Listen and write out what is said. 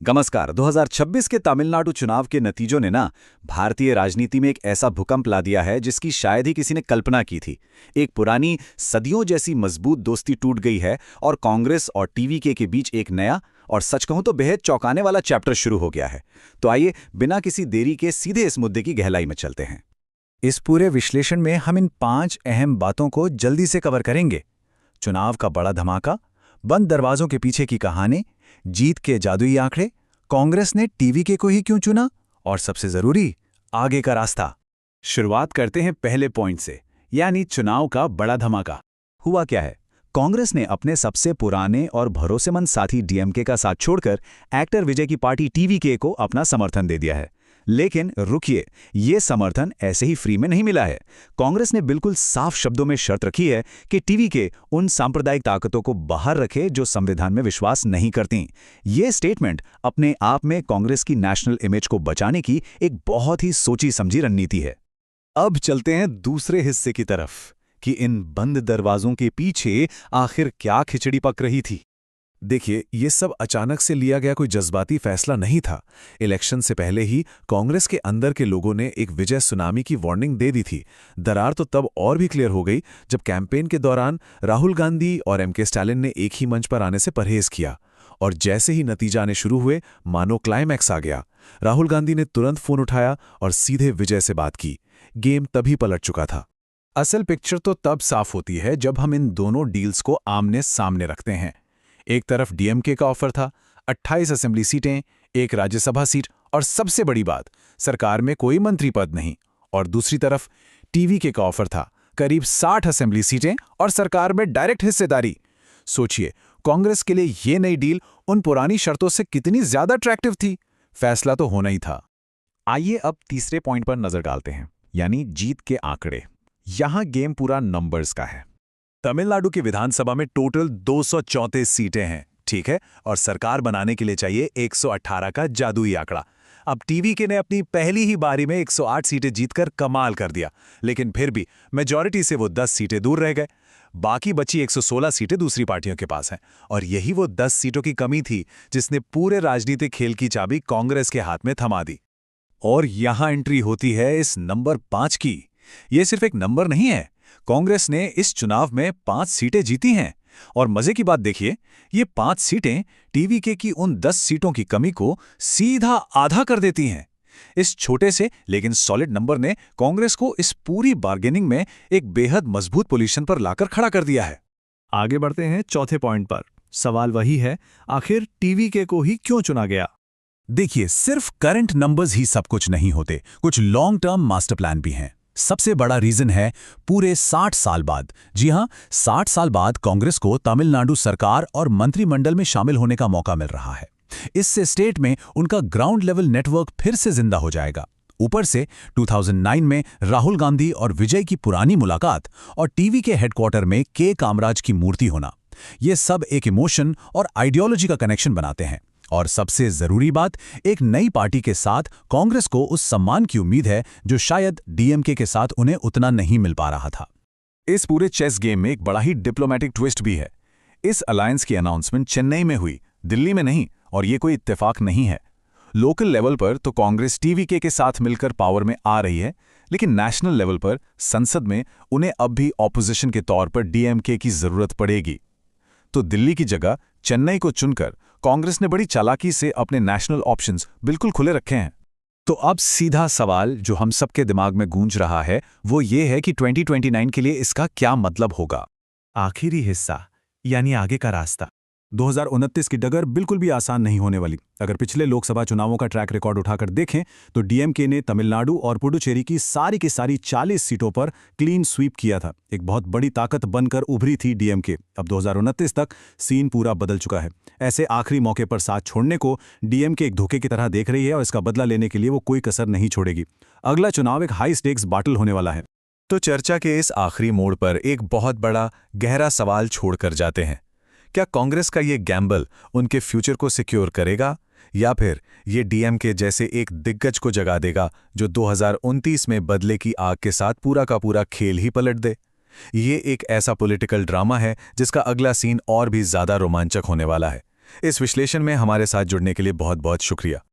नमस्कार। 2026 के तमिलनाडु चुनाव के नतीजों ने ना भारतीय राजनीति में एक ऐसा भूकंप ला दिया है जिसकी शायद ही किसी ने कल्पना की थी। एक पुरानी सदियों जैसी मजबूत दोस्ती टूट गई है और कांग्रेस और टीवीके के बीच एक नया और सच कहूं तो बेहद चौंकाने वाला चैप्टर शुरू हो गया है। तो आइए बिना किसी देरी के सीधे इस मुद्दे की गहराई में चलते हैं। इस पूरे विश्लेषण में हम इन 5 अहम बातों को जल्दी से कवर करेंगे। चुनाव का बड़ा धमाका, बंद दरवाजों के पीछे की कहानी, जीत के जादुई आंकड़े, कांग्रेस ने टीवीके को ही क्यों चुना, और सबसे जरूरी, आगे का रास्ता। शुरुआत करते हैं पहले पॉइंट से, यानी चुनाव का बड़ा धमाका। हुआ क्या है? कांग्रेस ने अपने सबसे पुराने और भरोसेमंद साथी डीएमके का साथ छोड़कर एक्टर विजय की पार्टी टीवीके को अपना समर्थन दे दिया है। लेकिन रुकिए, ये समर्थन ऐसे ही फ्री में नहीं मिला है। कांग्रेस ने बिल्कुल साफ शब्दों में शर्त रखी है कि टीवीके उन सांप्रदायिक ताकतों को बाहर रखे जो संविधान में विश्वास नहीं करती। ये स्टेटमेंट अपने आप में कांग्रेस की नेशनल इमेज को बचाने की एक बहुत ही सोची समझी रणनीति है। अब चलते हैं दूसरे हिस्से की तरफ कि इन बंद दरवाजों के पीछे आखिर क्या खिचड़ी पक रही थी। देखिए, ये सब अचानक से लिया गया कोई जज्बाती फैसला नहीं था। इलेक्शन से पहले ही कांग्रेस के अंदर के लोगों ने एक विजय सुनामी की वार्निंग दे दी थी। दरार तो तब और भी क्लियर हो गई जब कैंपेन के दौरान राहुल गांधी और एमके स्टालिन ने एक ही मंच पर आने से परहेज किया। और जैसे ही नतीजा आने शुरू हुए, मानो क्लाइमैक्स आ गया। राहुल गांधी ने तुरंत फोन उठाया और सीधे विजय से बात की। गेम तभी पलट चुका था। असल पिक्चर तो तब साफ होती है जब हम इन दोनों डील्स को आमने सामने रखते हैं। एक तरफ डीएमके का ऑफर था 28 असेंबली सीटें, एक राज्यसभा सीट और सबसे बड़ी बात, सरकार में कोई मंत्री पद नहीं। और दूसरी तरफ टीवीके का ऑफर था करीब 60 असेंबली सीटें और सरकार में डायरेक्ट हिस्सेदारी। सोचिए, कांग्रेस के लिए ये नई डील उन पुरानी शर्तों से कितनी ज्यादा अट्रैक्टिव थी। फैसला तो होना ही था। आइए अब तीसरे पॉइंट पर नजर डालते हैं, यानी जीत के आंकड़े। यहां गेम पूरा नंबर्स का है। तमिलनाडु की विधानसभा में टोटल 234 सीटें हैं, ठीक है, और सरकार बनाने के लिए चाहिए 118 का जादुई आंकड़ा। अब टीवीके ने अपनी पहली ही बारी में 108 सीटें जीतकर कमाल कर दिया, लेकिन फिर भी मेजॉरिटी से वो 10 सीटें दूर रह गए। बाकी बची 116 सीटें दूसरी पार्टियों के पास हैं, और यही वो 10 सीटों की कमी थी जिसने पूरे राजनीतिक खेल की चाबी कांग्रेस के हाथ में थमा दी। और यहां एंट्री होती है इस नंबर 5 की। यह सिर्फ एक नंबर नहीं है। कांग्रेस ने इस चुनाव में 5 सीटें जीती हैं, और मजे की बात देखिए, ये 5 सीटें टीवीके की उन 10 सीटों की कमी को सीधा आधा कर देती हैं। इस छोटे से लेकिन सॉलिड नंबर ने कांग्रेस को इस पूरी बार्गेनिंग में एक बेहद मजबूत पोजीशन पर लाकर खड़ा कर दिया है। आगे बढ़ते हैं चौथे पॉइंट पर। सवाल वही है, आखिर टीवीके को ही क्यों चुना गया? देखिए, सिर्फ करंट नंबर्स ही सब कुछ नहीं होते, कुछ लॉन्ग टर्म मास्टर प्लान भी हैं। सबसे बड़ा रीजन है पूरे 60 साल बाद, जी हां, 60 साल बाद कांग्रेस को तमिलनाडु सरकार और मंत्रिमंडल में शामिल होने का मौका मिल रहा है। इससे स्टेट में उनका ग्राउंड लेवल नेटवर्क फिर से जिंदा हो जाएगा। ऊपर से 2009 में राहुल गांधी और विजय की पुरानी मुलाकात और टीवी के हेडक्वार्टर में के कामराज की मूर्ति होना, ये सब एक इमोशन और आइडियोलॉजी का कनेक्शन बनाते हैं। और सबसे जरूरी बात, एक नई पार्टी के साथ कांग्रेस को उस सम्मान की उम्मीद है जो शायद डीएमके के साथ उन्हें उतना नहीं मिल पा रहा था। इस पूरे चेस गेम में एक बड़ा ही डिप्लोमेटिक ट्विस्ट भी है। इस अलायंस की अनाउंसमेंट चेन्नई में हुई, दिल्ली में नहीं, और ये कोई इत्तेफाक नहीं है। लोकल लेवल पर तो कांग्रेस टीवीके के साथ मिलकर पावर में आ रही है, लेकिन नेशनल लेवल पर संसद में उन्हें अब भी ऑपोजिशन के तौर पर डीएमके की जरूरत पड़ेगी। तो दिल्ली की जगह चेन्नई को चुनकर कांग्रेस ने बड़ी चालाकी से अपने नेशनल ऑप्शंस बिल्कुल खुले रखे हैं। तो अब सीधा सवाल जो हम सबके दिमाग में गूंज रहा है वो ये है कि 2029 के लिए इसका क्या मतलब होगा। आखिरी हिस्सा, यानी आगे का रास्ता। 2029 की डगर बिल्कुल भी आसान नहीं होने वाली। अगर पिछले लोकसभा चुनावों का ट्रैक रिकॉर्ड उठाकर देखें तो डीएमके ने तमिलनाडु और पुडुचेरी की सारी 40 सीटों पर क्लीन स्वीप किया था। एक बहुत बड़ी ताकत बनकर उभरी थी डीएमके। अब 2029 तक सीन पूरा बदल चुका है। ऐसे आखिरी मौके पर साथ छोड़ने को डीएमके एक धोखे की तरह देख रही है और इसका बदला लेने के लिए वो कोई कसर नहीं छोड़ेगी। अगला चुनाव एक हाई स्टेक्स बैटल होने वाला है। तो चर्चा के इस आखिरी मोड़ पर एक बहुत बड़ा गहरा सवाल छोड़कर जाते हैं। क्या कांग्रेस का ये गैम्बल उनके फ्यूचर को सिक्योर करेगा, या फिर ये डीएमके जैसे एक दिग्गज को जगा देगा जो 2029 में बदले की आग के साथ पूरा का पूरा खेल ही पलट दे? ये एक ऐसा पॉलिटिकल ड्रामा है जिसका अगला सीन और भी ज्यादा रोमांचक होने वाला है। इस विश्लेषण में हमारे साथ जुड़ने के लिए बहुत बहुत शुक्रिया।